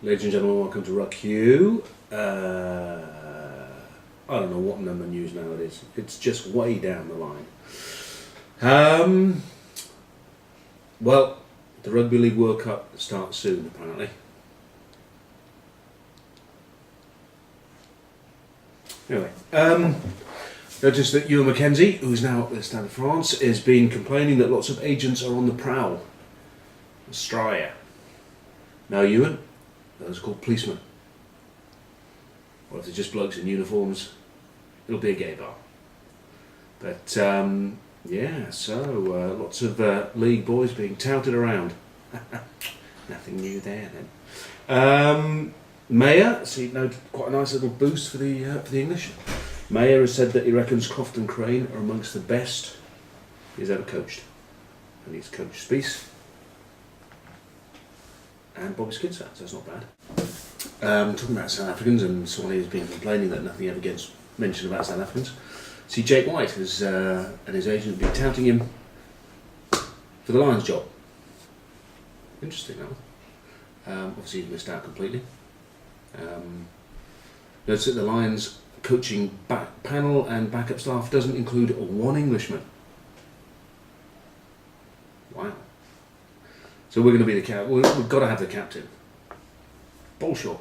Ladies and gentlemen, welcome to RuckU. I don't know what number news now it is. It's just way down the line. Well, the Rugby League World Cup starts soon, apparently. Anyway, notice that Ewan McKenzie, who's now at the Stade de France, has been complaining that lots of agents are on the prowl. Australia. Now, Ewan, those are called policemen. Or if they're just blokes in uniforms, it'll be a gay bar. But yeah, so lots of league boys being touted around. Nothing new there then. Mayer, see, no, quite a nice little boost for the English. Mayer has said that he reckons Croft and Crane are amongst the best he's ever coached, and he's coached Spieth and Bobby Skinser, so that's not bad. Talking about South Africans, and someone who's been complaining that nothing ever gets mentioned about South Africans. See, Jake White has, and his agent have been touting him for the Lions job. Interesting, that one. Obviously, he's missed out completely. Notice that the Lions coaching panel and backup staff doesn't include one Englishman. Wow. So we're going to be the captain. We've got to have the captain. Bullshit.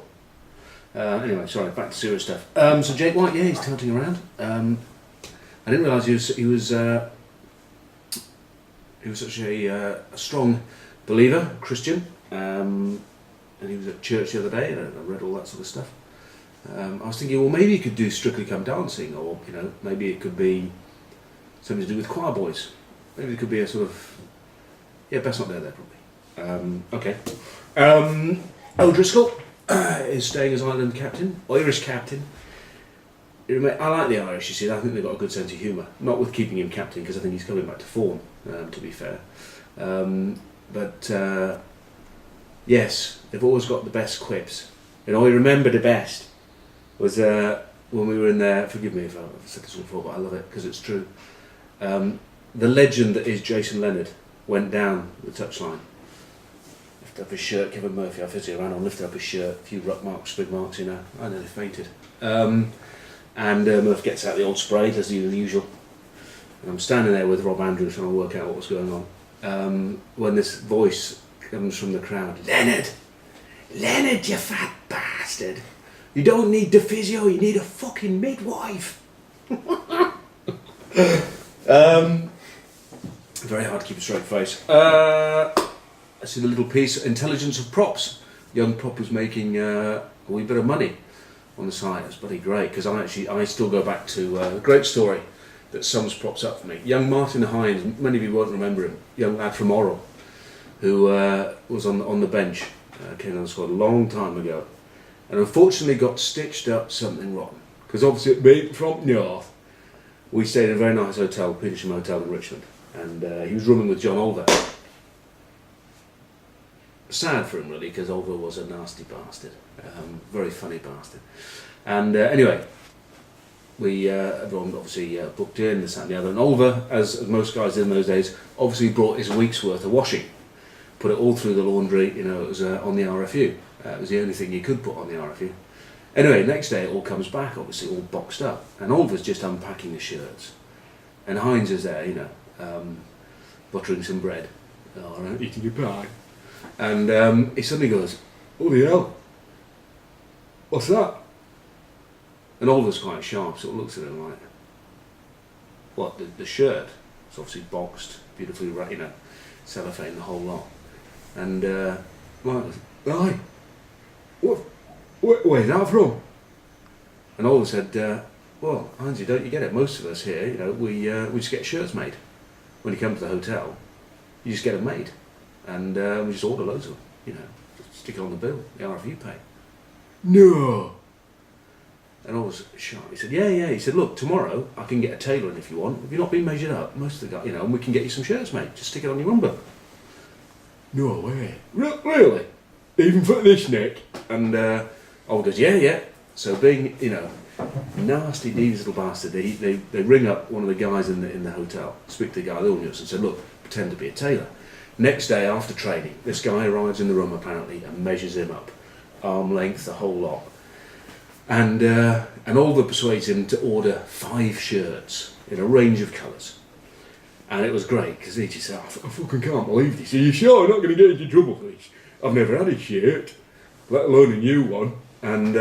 Anyway, sorry, back to serious stuff. So Jake White, yeah, he's touting around. I didn't realise he was such a strong believer, Christian. And he was at church the other day, and I read all that sort of stuff. I was thinking, well, maybe he could do Strictly Come Dancing, or maybe it could be something to do with choir boys. Maybe it could be a sort of, yeah, best not there probably. Okay. O'Driscoll is staying as Ireland captain, Irish captain. I like the Irish, you see. I think they've got a good sense of humour. Not with keeping him captain, because I think he's coming back to form, to be fair. But yes, they've always got the best quips. I remember the best was when we were in there. Forgive me if I've said this before, but I love it because it's true. The legend that is Jason Leonard went down the touchline. Lifted up his shirt. Kevin Murphy, our physio, ran on, lifted up his shirt. A few ruck marks, sprig marks, I nearly fainted. And Murph gets out the old spray, does the usual. And I'm standing there with Rob Andrews trying to work out what was going on. When this voice comes from the crowd, Leonard, you fat bastard. You don't need the physio, you need a fucking midwife. Very hard to keep a straight face. I see the little piece, Intelligence of Props. Young prop was making a wee bit of money on the site. It's bloody great, because I still go back to a great story that sums props up for me. Young Martin Hines, many of you won't remember him, young lad from Orrell, who was on the bench, came on the squad a long time ago, and unfortunately got stitched up something rotten, because obviously being from North, we stayed in a very nice hotel, Petersham Hotel in Richmond, and he was rooming with John Olver. Sad for him really, because Olver was a nasty bastard, very funny bastard. And anyway, everyone obviously booked in, this, that and the other, and Olver, as most guys did in those days, obviously brought his week's worth of washing. Put it all through the laundry, it was on the RFU. It was the only thing you could put on the RFU. Anyway, next day it all comes back, obviously all boxed up, and Oliver's just unpacking the shirts. And Hines is there, buttering some bread, eating a pie. And he suddenly goes, "Holy hell, what's that?" And Oliver's quite sharp, sort of looks at him like, "What, the shirt?" It's obviously boxed, beautifully, cellophane, the whole lot. And Mark goes, "Aye, where's that from?" And Oliver said, "Well, Heinzie, don't you get it? Most of us here, we just get shirts made. When you come to the hotel, you just get them made. And we just order loads of them, stick it on the bill, the RFU pay." "No." And I was shocked. He said, yeah. He said, "Look, tomorrow I can get a tailor in if you want. Have you not been measured up? Most of the guys, and we can get you some shirts made. Just stick it on your number." "No way. Really? Even for this neck?" And I goes, yeah. So being, nasty, devious little bastard, they ring up one of the guys in the hotel, speak to the guy, and said, "Look, pretend to be a tailor." Next day after training, this guy arrives in the room apparently and measures him up. arm length, the whole lot. And Oliver persuades him to order 5 shirts in a range of colours. And it was great, because he just said, I fucking can't believe this. Are you sure I'm not going to get into trouble for this? I've never had a shirt, let alone a new one. And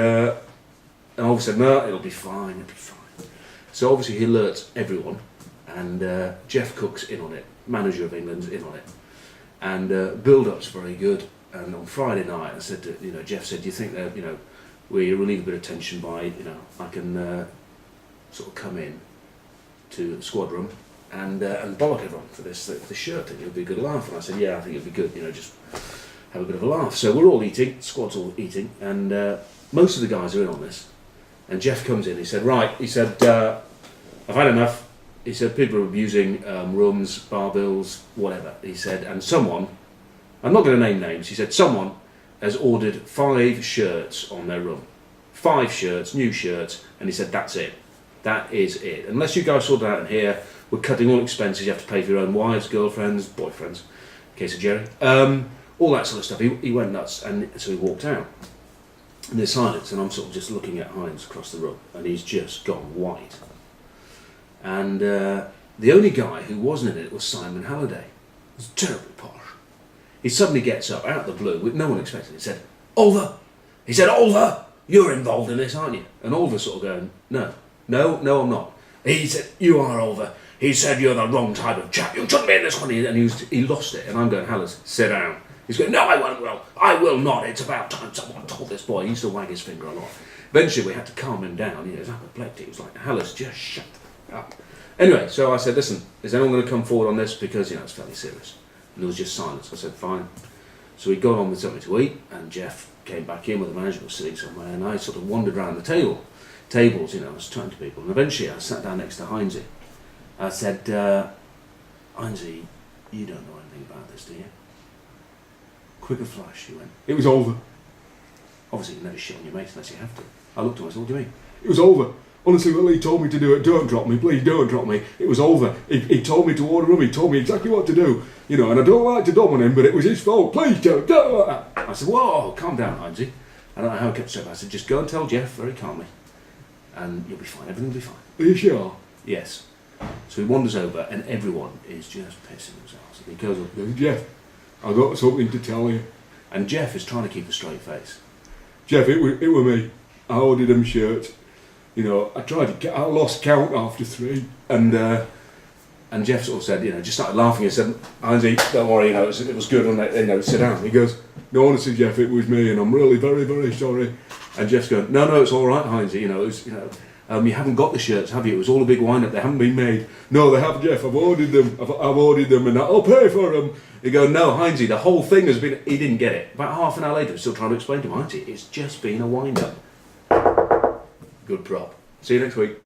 Oliver said, no, it'll be fine, it'll be fine. So obviously he alerts everyone, and Jeff Cook's in on it, manager of England's in on it. And build-up's very good. And on Friday night, I said to, Jeff said, do you think that, we relieve a bit of tension by, I can sort of come in to the squad room and bollock everyone for this the shirt thing. It'll be a good laugh. And I said, yeah, I think it'll be good, just have a bit of a laugh. So we're all eating, squad's all eating, and most of the guys are in on this. And Jeff comes in, he said, right, he said, I've had enough. He said, people are abusing rooms, bar bills, whatever. He said, and someone, I'm not going to name names, he said, someone has ordered 5 shirts on their room. 5 shirts, new shirts, and he said, that's it. That is it. Unless you guys sort it out in here, we're cutting all expenses, you have to pay for your own wives, girlfriends, boyfriends, in case of Jerry. All that sort of stuff. He went nuts, and so he walked out. And there's silence, and I'm sort of just looking at Heinz across the room, and he's just gone white. And the only guy who wasn't in it was Simon Halliday. It was terribly posh. He suddenly gets up out of the blue, with no one expecting it. He said, Oliver! He said, Oliver! You're involved in this, aren't you? And Oliver sort of going, no, I'm not. He said, you are, Oliver. He said, you're the wrong type of chap. You shouldn't be in this one. And he lost it. And I'm going, Hallis, sit down. He's going, no, I won't, Will. I will not. It's about time someone told this boy. He used to wag his finger a lot. Eventually, we had to calm him down. He was apoplectic. He was like, Hallis, just shut up. Anyway, so I said, listen, is anyone going to come forward on this? Because, it's fairly serious. And there was just silence. I said, fine. So we got on with something to eat, and Jeff came back in with the manager was sitting somewhere, and I sort of wandered around the tables, I was chatting to people. And eventually I sat down next to Heinzie. I said, Heinzie, you don't know anything about this, do you? Quicker flash, he went, it was over. Obviously you never shit on your mate unless you have to. I looked at him and I said, what do you mean? It was over. Honestly, Will, he told me to do it. Don't drop me, please don't drop me. It was over. He told me to order him. He told me exactly what to do. And I don't like to dump on him, but it was his fault. Please don't like that. I said, whoa, calm down, Heinzie. I don't know how I kept saying. I said, just go and tell Jeff very calmly, and you'll be fine. Everything will be fine. Are you sure? Yes. So he wanders over, and everyone is just pissing themselves. And he goes up and goes, Jeff, I've got something to tell you. And Jeff is trying to keep a straight face. Jeff, it were me. I ordered them shirts. I tried to get, I lost count after 3, and Jeff sort of said, just started laughing and said, Heinzie, don't worry, it was good, and sit down. He goes, no, honestly, Jeff, it was me, and I'm really very, very sorry. And Jeff's going, no, it's all right, Heinzie, you haven't got the shirts, have you? It was all a big wind-up, they haven't been made. No, they have, Jeff, I've ordered them, I've ordered them, and I'll pay for them. He goes, no, Heinzie, the whole thing has been, he didn't get it. About half an hour later, still trying to explain to him, Heinzie, it's just been a wind-up. Good prop. See you next week.